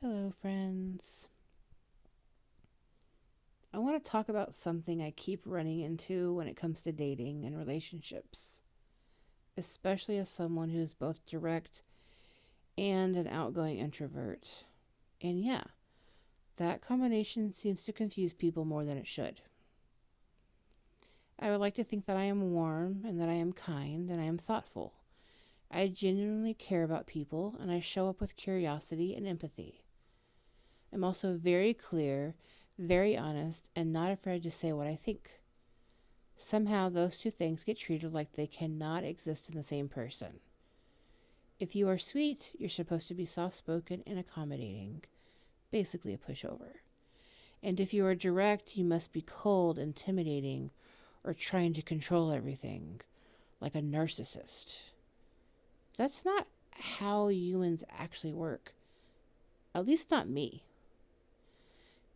Hello, friends. I want to talk about something I keep running into when it comes to dating and relationships, especially as someone who is both direct and an outgoing introvert. And yeah, that combination seems to confuse people more than it should. I would like to think that I am warm and that I am kind and I am thoughtful. I genuinely care about people and I show up with curiosity and empathy. I'm also very clear, very honest, and not afraid to say what I think. Somehow, those two things get treated like they cannot exist in the same person. If you are sweet, you're supposed to be soft spoken and accommodating, basically a pushover. And if you are direct, you must be cold, intimidating, or trying to control everything, like a narcissist. That's not how humans actually work, at least not me.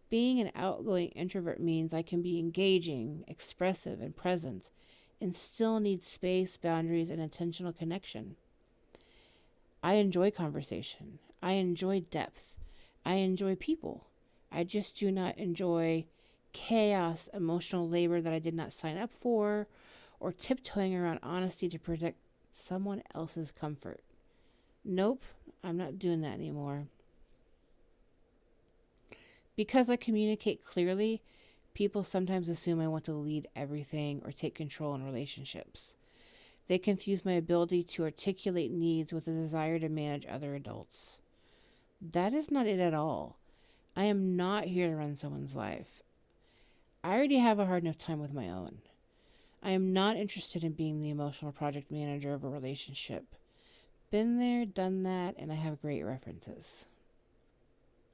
Being an outgoing introvert means I can be engaging, expressive, and present, and still need space, boundaries, and intentional connection. I enjoy conversation. I enjoy depth. I enjoy people. I just do not enjoy chaos, emotional labor that I did not sign up for, or tiptoeing around honesty to protect someone else's comfort. Nope, I'm not doing that anymore. Because I communicate clearly, people sometimes assume I want to lead everything or take control in relationships. They confuse my ability to articulate needs with a desire to manage other adults. That is not it at all. I am not here to run someone's life. I already have a hard enough time with my own. I am not interested in being the emotional project manager of a relationship. Been there, done that, and I have great references.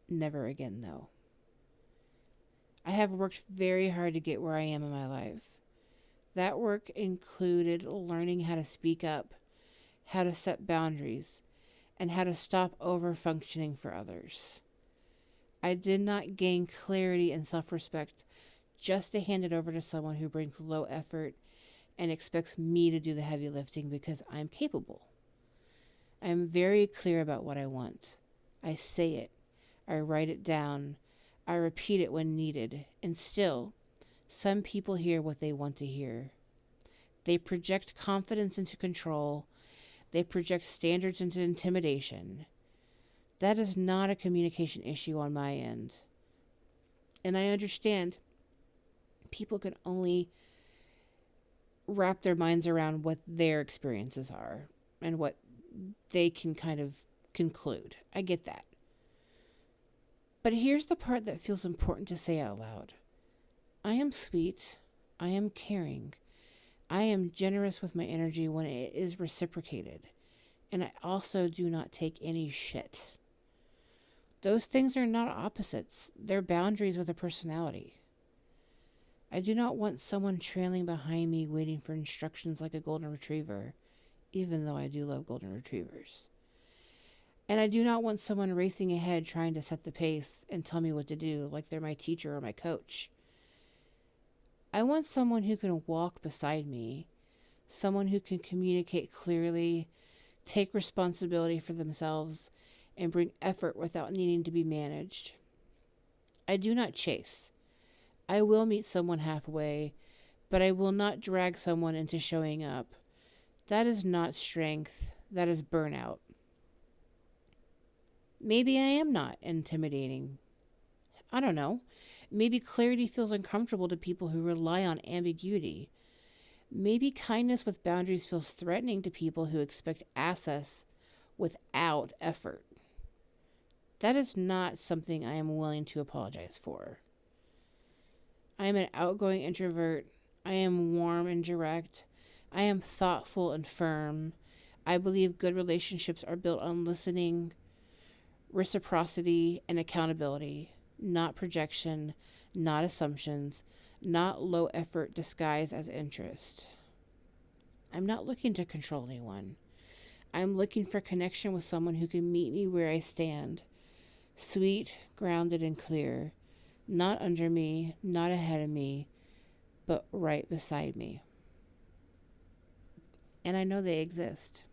Never again, though. I have worked very hard to get where I am in my life. That work included learning how to speak up, how to set boundaries, and how to stop over functioning for others. I did not gain clarity and self respect just to hand it over to someone who brings low effort and expects me to do the heavy lifting because I'm capable. I am very clear about what I want. I say it, I write it down, I repeat it when needed, and still, some people hear what they want to hear. They project confidence into control. They project standards into intimidation. That is not a communication issue on my end. And I understand people can only wrap their minds around what their experiences are and what they can kind of conclude. I get that. But here's the part that feels important to say out loud. I am sweet. I am caring. I am generous with my energy when it is reciprocated. And I also do not take any shit. Those things are not opposites. They're boundaries with a personality. I do not want someone trailing behind me waiting for instructions like a golden retriever, even though I do love golden retrievers. And I do not want someone racing ahead trying to set the pace and tell me what to do like they're my teacher or my coach. I want someone who can walk beside me, someone who can communicate clearly, take responsibility for themselves, and bring effort without needing to be managed. I do not chase. I will meet someone halfway, but I will not drag someone into showing up. That is not strength, that is burnout. Maybe I am not intimidating. I don't know. Maybe clarity feels uncomfortable to people who rely on ambiguity. Maybe kindness with boundaries feels threatening to people who expect access without effort. That is not something I am willing to apologize for. I am an outgoing introvert. I am warm and direct. I am thoughtful and firm. I believe good relationships are built on listening, reciprocity, and accountability, not projection, not assumptions, not low effort disguised as interest. I'm not looking to control anyone. I'm looking for connection with someone who can meet me where I stand. Sweet, grounded, and clear. Not under me, not ahead of me, but right beside me. And I know they exist.